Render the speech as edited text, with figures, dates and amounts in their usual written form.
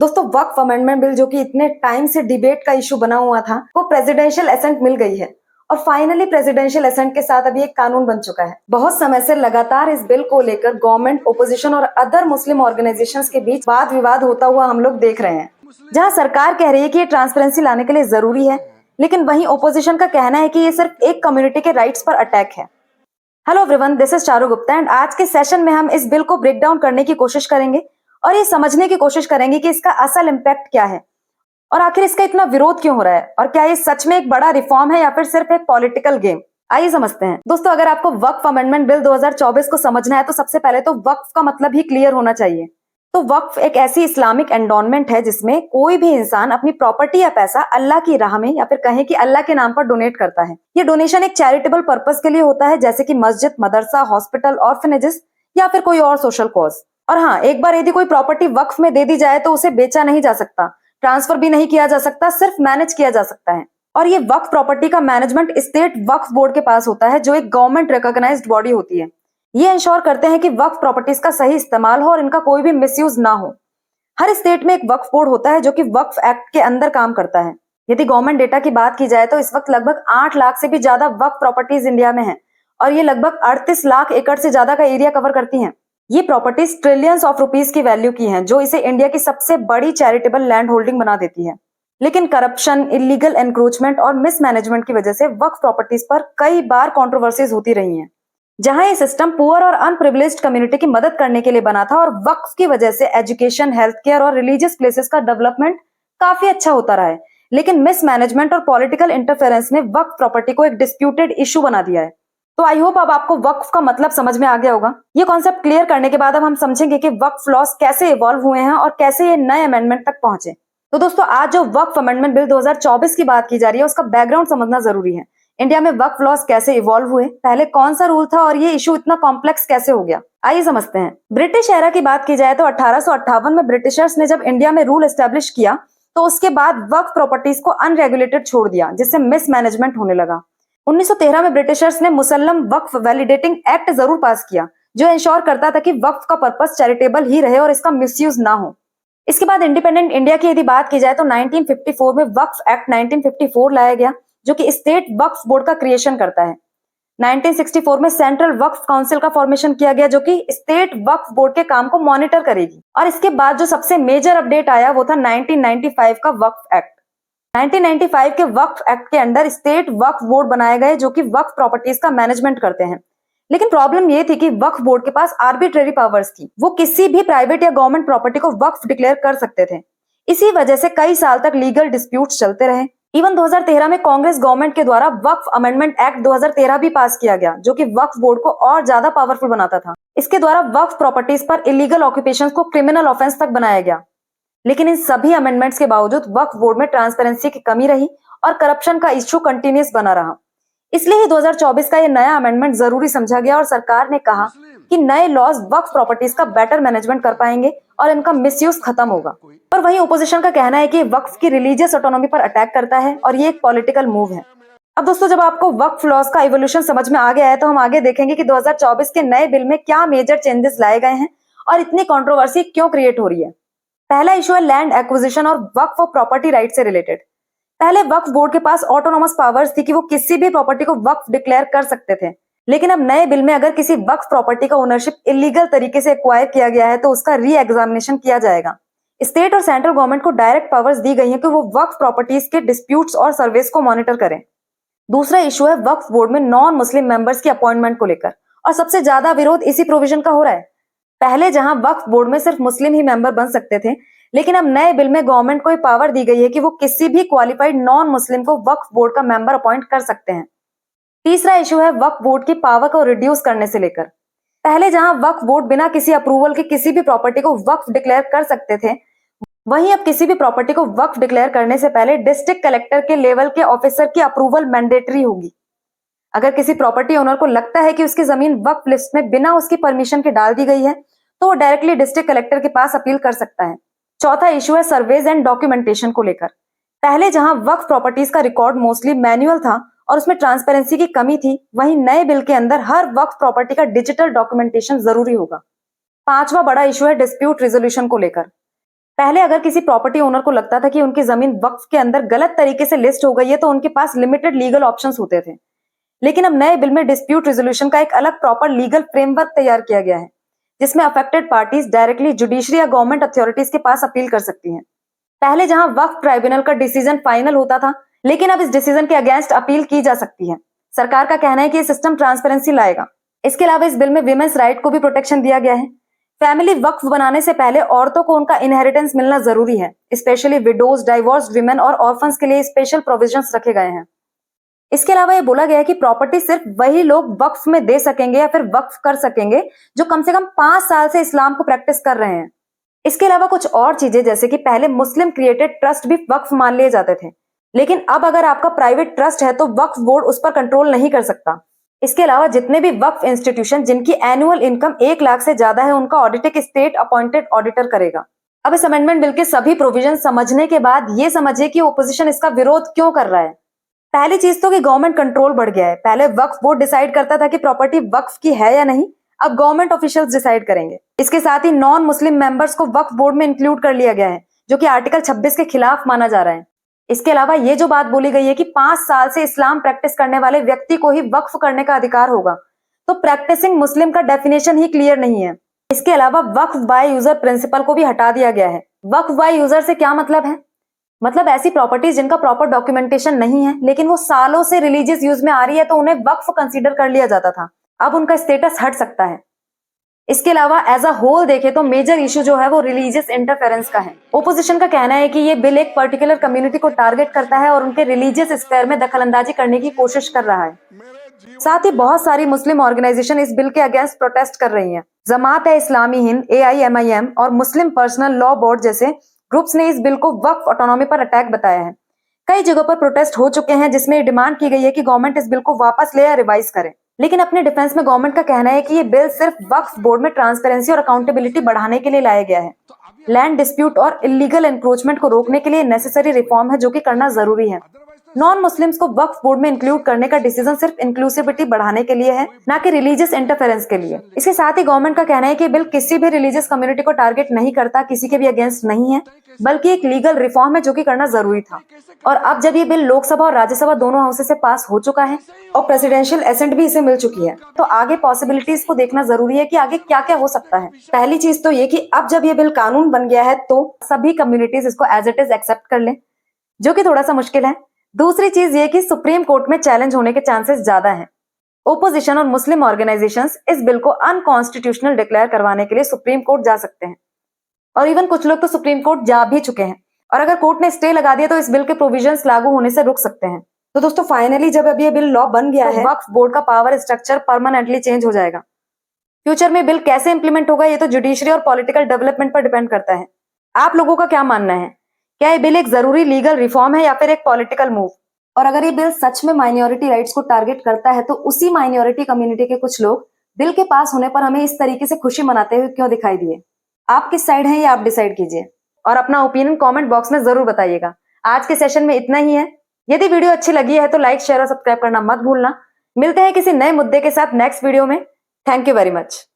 दोस्तों वक्फ amendment bill जो कि इतने टाइम से डिबेट का इशू बना हुआ था वो प्रेसिडेंशियल एसेंट मिल गई है और फाइनली प्रेसिडेंशियल एसेंट के साथ अभी एक कानून बन चुका है। बहुत समय से लगातार इस बिल को लेकर गवर्नमेंट, ओपोजिशन और अदर मुस्लिम ऑर्गेनाइजेशंस के बीच वाद विवाद होता हुआ हम लोग देख रहे हैं, जहां सरकार कह रही है कि ये ट्रांसपेरेंसी लाने के लिए जरूरी है, लेकिन वहीं ओपोजिशन का कहना है कि ये सिर्फ एक कम्युनिटी के राइट्स पर अटैक है। Hello everyone, this is Charu Gupta and आज के सेशन में हम इस बिल को ब्रेक डाउन करने की कोशिश करेंगे और ये समझने की कोशिश करेंगे कि इसका असल इम्पैक्ट क्या है और आखिर इसका इतना विरोध क्यों हो रहा है और क्या ये सच में एक बड़ा रिफॉर्म है या फिर सिर्फ एक पॉलिटिकल गेम। आइए समझते हैं। दोस्तों, अगर आपको वक्फ अमेंडमेंट बिल 2024 को समझना है तो सबसे पहले तो वक्फ का मतलब ही क्लियर होना चाहिए। तो वक्फ एक ऐसी इस्लामिक एंडोनमेंट है जिसमें कोई भी इंसान अपनी प्रॉपर्टी या पैसा अल्लाह की राह में या फिर कहें कि अल्लाह के नाम पर डोनेट करता है। ये डोनेशन एक चैरिटेबल पर्पस के लिए होता है, जैसे कि मस्जिद, मदरसा, हॉस्पिटल, ऑर्फनेजेस या फिर कोई और सोशल कॉज। और हाँ, एक बार यदि कोई प्रॉपर्टी वक्फ में दे दी जाए तो उसे बेचा नहीं जा सकता, ट्रांसफर भी नहीं किया जा सकता, सिर्फ मैनेज किया जा सकता है। और ये वक्फ प्रॉपर्टी का मैनेजमेंट स्टेट वक्फ बोर्ड के पास होता है, जो एक गवर्नमेंट रिकॉग्नाइज्ड बॉडी होती है। ये इंश्योर करते हैं कि वक्फ प्रॉपर्टीज का सही इस्तेमाल हो और इनका कोई भी मिसयूज ना हो। हर स्टेट में एक वक्फ बोर्ड होता है जो कि वक्फ एक्ट के अंदर काम करता है। यदि गवर्नमेंट डेटा की बात की जाए तो इस वक्त लगभग 8 लाख से भी ज्यादा वक्फ प्रॉपर्टीज इंडिया में हैं और ये लगभग 38 लाख एकड़ से ज्यादा का एरिया कवर करती हैं। ये प्रॉपर्टीज ट्रिलियंस ऑफ रुपीस की वैल्यू की हैं, जो इसे इंडिया की सबसे बड़ी चैरिटेबल लैंड होल्डिंग बना देती है। लेकिन करप्शन, इलीगल एनक्रोचमेंट और मिसमैनेजमेंट की वजह से वक्फ प्रॉपर्टीज पर कई बार कंट्रोवर्सीज होती रही हैं। जहां ये सिस्टम पुअर और अनप्रिविलेज्ड कम्युनिटी की मदद करने के लिए बना था और वक्फ की वजह से एजुकेशन, हेल्थ केयर और रिलीजियस प्लेसेस का डेवलपमेंट काफी अच्छा होता रहा है, लेकिन मिसमैनेजमेंट और पॉलिटिकल इंटरफेरेंस ने वक्फ प्रॉपर्टी को एक डिस्प्यूटेड इशू बना दिया है। तो आई होप अब आपको वक्फ का मतलब समझ में आ गया होगा। ये कॉन्सेप्ट क्लियर करने के बाद अब हम समझेंगे कि वक्फ लॉज कैसे इवॉल्व हुए हैं और कैसे ये नए अमेंडमेंट तक पहुंचे। तो दोस्तों, आज जो वक्फ अमेंडमेंट बिल 2024 की बात की जा रही है उसका बैकग्राउंड समझना जरूरी है। इंडिया में वक्फ लॉज कैसे इवॉल्व हुए, पहले कौन सा रूल था और ये इशू इतना कॉम्प्लेक्स कैसे हो गया, आइए समझते हैं। ब्रिटिश एरा की बात की जाए तो 1858 में ब्रिटिशर्स ने जब इंडिया में रूल एस्टेब्लिश किया तो उसके बाद वक्फ प्रॉपर्टीज को अनरेगुलेटेड छोड़ दिया, जिससे मिसमैनेजमेंट होने लगा। 1913 में ब्रिटिशर्स ने मुसल्लम वक्फ वैलिडेटिंग एक्ट जरूर पास किया, जो इंश्योर करता था कि वक्फ का पर्पस चैरिटेबल ही रहे और इसका मिसयूज ना हो। इसके बाद इंडिपेंडेंट इंडिया की यदि बात की जाए तो 1954 में वक्फ एक्ट 1954 लाया गया, जो कि स्टेट वक्फ बोर्ड का क्रिएशन करता है। 1964 में सेंट्रल वक्फ काउंसिल का फॉर्मेशन किया गया, जो कि स्टेट वक्फ बोर्ड के काम को मॉनिटर करेगी। और इसके बाद जो सबसे मेजर अपडेट आया वो था 1995 का वक्फ एक्ट। 1995 के वक्फ एक्ट के अंदर स्टेट वक्फ बोर्ड बनाए गए, जो कि वक्फ प्रॉपर्टीज का मैनेजमेंट करते हैं। लेकिन प्रॉब्लम ये थी कि वक्फ बोर्ड के पास आर्बिट्रेरी पावर्स थी, वो किसी भी प्राइवेट या गवर्नमेंट प्रॉपर्टी को वक्फ डिक्लेयर कर सकते थे। इसी वजह से कई साल तक लीगल डिस्प्यूट्स चलते रहे। इवन 2013 में कांग्रेस गवर्नमेंट के द्वारा वक्फ अमेंडमेंट एक्ट 2013 भी पास किया गया, जो कि वक्फ बोर्ड को और ज्यादा पावरफुल बनाता था। इसके द्वारा वक्फ प्रॉपर्टीज पर इलीगल ऑक्यूपेशंस को क्रिमिनल ऑफेंस तक बनाया गया। लेकिन इन सभी अमेंडमेंट्स के बावजूद वक्फ बोर्ड में ट्रांसपेरेंसी की कमी रही और करप्शन का इश्यू कंटिन्यूस बना रहा। इसलिए ही 2024 का ये नया अमेंडमेंट जरूरी समझा गया और सरकार ने कहा कि नए लॉज वक्फ प्रॉपर्टीज का बेटर मैनेजमेंट कर पाएंगे और इनका मिसयूज खत्म होगा। पर वहीं ओपोजिशन का कहना है कि वक्फ की रिलीजियस ऑटोनॉमी पर अटैक करता है और ये एक पॉलिटिकल मूव है। अब दोस्तों, जब आपको वक्फ लॉज का इवोल्यूशन समझ में आ गया है तो हम आगे देखेंगे कि 2024 के नए बिल में क्या मेजर चेंजेस लाए गए हैं और इतनी कंट्रोवर्सी क्यों क्रिएट हो रही है। पहला इशू है लैंड एक्विजिशन और वक्फ ऑफ प्रॉपर्टी राइट से रिलेटेड। पहले वक्फ बोर्ड के पास ऑटोनोमस पावर्स थी कि वो किसी भी प्रॉपर्टी को वक्फ डिक्लेयर कर सकते थे, लेकिन अब नए बिल में अगर किसी वक्फ प्रॉपर्टी का ओनरशिप इलीगल तरीके से एक्वायर किया गया है तो उसका री एग्जामिनेशन किया जाएगा। स्टेट और सेंट्रल गवर्नमेंट को डायरेक्ट पावर्स दी गई है कि वो वक्फ प्रॉपर्टीज के डिस्प्यूट्स और सर्वेस को मॉनिटर करें। दूसरा इशू है वक्फ बोर्ड में नॉन मुस्लिम मेंबर्स की अपॉइंटमेंट को लेकर, और सबसे ज्यादा विरोध इसी प्रोविजन का हो रहा है। पहले जहां वक्फ बोर्ड में सिर्फ मुस्लिम ही मेंबर बन सकते थे, लेकिन अब नए बिल में गवर्नमेंट को पावर दी गई है कि वो किसी भी क्वालिफाइड नॉन मुस्लिम को वक्फ बोर्ड का मेंबर अपॉइंट कर सकते हैं। तीसरा इशू है वक्फ बोर्ड की पावर को रिड्यूस करने से लेकर। पहले जहां वक्फ बोर्ड बिना किसी अप्रूवल के किसी भी प्रॉपर्टी को वक्फ डिक्लेयर कर सकते थे, वहीं अब किसी भी प्रॉपर्टी को वक्फ डिक्लेयर करने से पहले डिस्ट्रिक्ट कलेक्टर के लेवल के ऑफिसर की अप्रूवल मैंडेटरी होगी। अगर किसी प्रॉपर्टी ओनर को लगता है कि उसकी जमीन वक्फ लिस्ट में बिना उसकी परमिशन के डाल दी गई है तो वो डायरेक्टली डिस्ट्रिक्ट कलेक्टर के पास अपील कर सकता है। चौथा इशू है सर्वेज एंड डॉक्यूमेंटेशन को लेकर। पहले जहां वक्फ प्रॉपर्टीज का रिकॉर्ड मोस्टली मैनुअल था और उसमें ट्रांसपेरेंसी की कमी थी, वहीं नए बिल के अंदर हर वक्फ प्रॉपर्टी का डिजिटल डॉक्यूमेंटेशन जरूरी होगा। पांचवा बड़ा इशू है डिस्प्यूट रिजोल्यूशन को लेकर। पहले अगर किसी प्रॉपर्टी ओनर को लगता था कि उनकी जमीन वक्फ के अंदर गलत तरीके से लिस्ट हो गई है तो उनके पास लिमिटेड लीगल ऑप्शंस होते थे। लेकिन अब नए बिल में डिस्प्यूट रेजोल्यूशन का एक अलग प्रॉपर लीगल फ्रेमवर्क तैयार किया गया है, जिसमें अफेक्टेड पार्टीज डायरेक्टली जुडिशरी या गवर्नमेंट अथॉरिटीज के पास अपील कर सकती हैं। पहले जहां वक्फ ट्राइब्यूनल का डिसीजन फाइनल होता था, लेकिन अब इस डिसीजन के अगेंस्ट अपील की जा सकती है। सरकार का कहना है कि ये सिस्टम ट्रांसपेरेंसी लाएगा। इसके अलावा इस बिल में विमेन्स राइट को भी प्रोटेक्शन दिया गया है। फैमिली वक्फ बनाने से पहले औरतों को उनका इनहेरिटेंस मिलना जरूरी है। स्पेशली विडोज, डाइवोर्स्ड विमेन और ऑर्फन्स के लिए स्पेशल प्रोविजंस रखे गए हैं। इसके अलावा ये बोला गया है कि प्रॉपर्टी सिर्फ वही लोग वक्फ में दे सकेंगे या फिर वक्फ कर सकेंगे जो कम से कम 5 साल से इस्लाम को प्रैक्टिस कर रहे हैं। इसके अलावा कुछ और चीजें, जैसे कि पहले मुस्लिम क्रिएटेड ट्रस्ट भी वक्फ मान लिए जाते थे, लेकिन अब अगर आपका प्राइवेट ट्रस्ट है तो वक्फ बोर्ड उस पर कंट्रोल नहीं कर सकता। इसके अलावा जितने भी वक्फ इंस्टीट्यूशन जिनकी एनुअल इनकम 1 लाख से ज्यादा है, उनका ऑडिट एक स्टेट अपॉइंटेड ऑडिटर करेगा। अब इस अमेंडमेंट बिल के सभी प्रोविजन समझने के बाद ये समझिए कि ओपोजिशन इसका विरोध क्यों कर रहा है। पहली चीज तो कि गवर्नमेंट कंट्रोल बढ़ गया है। पहले वक्फ बोर्ड डिसाइड करता था कि प्रॉपर्टी वक्फ की है या नहीं, अब गवर्नमेंट ऑफिशियल्स डिसाइड करेंगे। इसके साथ ही नॉन मुस्लिम मेंबर्स को वक्फ बोर्ड में इंक्लूड कर लिया गया है, जो कि आर्टिकल 26 के खिलाफ माना जा रहा है। इसके अलावा ये जो बात बोली गई है कि 5 साल से इस्लाम प्रैक्टिस करने वाले व्यक्ति को ही वक्फ करने का अधिकार होगा, तो प्रैक्टिसिंग मुस्लिम का डेफिनेशन ही क्लियर नहीं है। इसके अलावा वक्फ बाय यूजर प्रिंसिपल को भी हटा दिया गया है। वक्फ बाय यूजर से क्या मतलब है? मतलब ऐसी प्रॉपर्टीज जिनका प्रॉपर डॉक्यूमेंटेशन नहीं है, लेकिन वो सालों से रिलीजियस यूज में आ रही है, तो उन्हें वक्फ कंसीडर कर लिया जाता था। अब उनका स्टेटस हट सकता है। इसके अलावा एज अ होल देखें तो मेजर इशू जो है वो रिलीजियस इंटरफेरेंस का है। ओपोजिशन का कहना है कि ये बिल एक पर्टिकुलर कम्युनिटी को टारगेट करता है और उनके रिलीजियस स्फीयर में दखलंदाजी करने की कोशिश कर रहा है। साथ ही बहुत सारी मुस्लिम ऑर्गेनाइजेशन इस बिल के अगेंस्ट प्रोटेस्ट कर रही हैं। जमात ए इस्लामी हिंद, AIMIM और मुस्लिम पर्सनल लॉ बोर्ड जैसे ग्रुप्स ने इस बिल को वक्फ ऑटोनॉमी पर अटैक बताया है। कई जगहों पर प्रोटेस्ट हो चुके हैं, जिसमें डिमांड की गई है कि गवर्नमेंट इस बिल को वापस ले या रिवाइज करे। लेकिन अपने डिफेंस में गवर्नमेंट का कहना है कि ये बिल सिर्फ वक्फ बोर्ड में ट्रांसपेरेंसी और अकाउंटेबिलिटी बढ़ाने के लिए लाया गया है। लैंड डिस्प्यूट और इलीगल एनक्रोचमेंट को रोकने के लिए नेसेसरी रिफॉर्म है, जो कि करना जरूरी है। नॉन मुस्लिम्स को वक्फ बोर्ड में इंक्लूड करने का डिसीजन सिर्फ इंक्लूसिविटी बढ़ाने के लिए है, ना कि रिलीजियस इंटरफेरेंस के लिए। इसके साथ ही गवर्नमेंट का कहना है कि बिल किसी भी रिलीजियस कम्युनिटी को टारगेट नहीं करता, किसी के भी अगेंस्ट नहीं है, बल्कि एक लीगल रिफॉर्म है जो कि करना जरूरी था। और अब जब ये बिल लोकसभा और राज्यसभा दोनों हाउसेस से पास हो चुका है और प्रेसिडेंशियल एसेंट भी इसे मिल चुकी है, तो आगे पॉसिबिलिटीज को देखना जरूरी है कि आगे क्या क्या हो सकता है। पहली चीज तो ये कि अब जब ये बिल कानून बन गया है तो सभी कम्युनिटीज इसको एज इट इज एक्सेप्ट कर लें, जो कि थोड़ा सा मुश्किल है। दूसरी चीज ये कि सुप्रीम कोर्ट में चैलेंज होने के चांसेस ज्यादा हैं। ओपोजिशन और मुस्लिम ऑर्गेनाइजेशंस इस बिल को अनकॉन्स्टिट्यूशनल डिक्लेयर करवाने के लिए सुप्रीम कोर्ट जा सकते हैं, और इवन कुछ लोग तो सुप्रीम कोर्ट जा भी चुके हैं। और अगर कोर्ट ने स्टे लगा दिया तो इस बिल के प्रोविजंस लागू होने से रुक सकते हैं। तो दोस्तों, फाइनली जब अब ये बिल लॉ बन गया है, वक्फ बोर्ड का पावर स्ट्रक्चर परमानेंटली चेंज हो जाएगा। फ्यूचर में बिल कैसे इंप्लीमेंट होगा, ये तो जुडिशरी और पॉलिटिकल डेवलपमेंट पर डिपेंड करता है। आप लोगों का क्या मानना है? क्या ये बिल एक जरूरी लीगल रिफॉर्म है या फिर एक पॉलिटिकल मूव? और अगर ये बिल सच में माइनॉरिटी राइट्स को टारगेट करता है, तो उसी माइनॉरिटी कम्युनिटी के कुछ लोग बिल के पास होने पर हमें इस तरीके से खुशी मनाते हुए क्यों दिखाई दिए? आप किस साइड हैं ये आप डिसाइड कीजिए, और अपना ओपिनियन कमेंट बॉक्स में जरूर बताइएगा। आज के सेशन में इतना ही है। यदि वीडियो अच्छी लगी है तो लाइक, शेयर और सब्सक्राइब करना मत भूलना। मिलते हैं किसी नए मुद्दे के साथ नेक्स्ट वीडियो में। Thank you very much.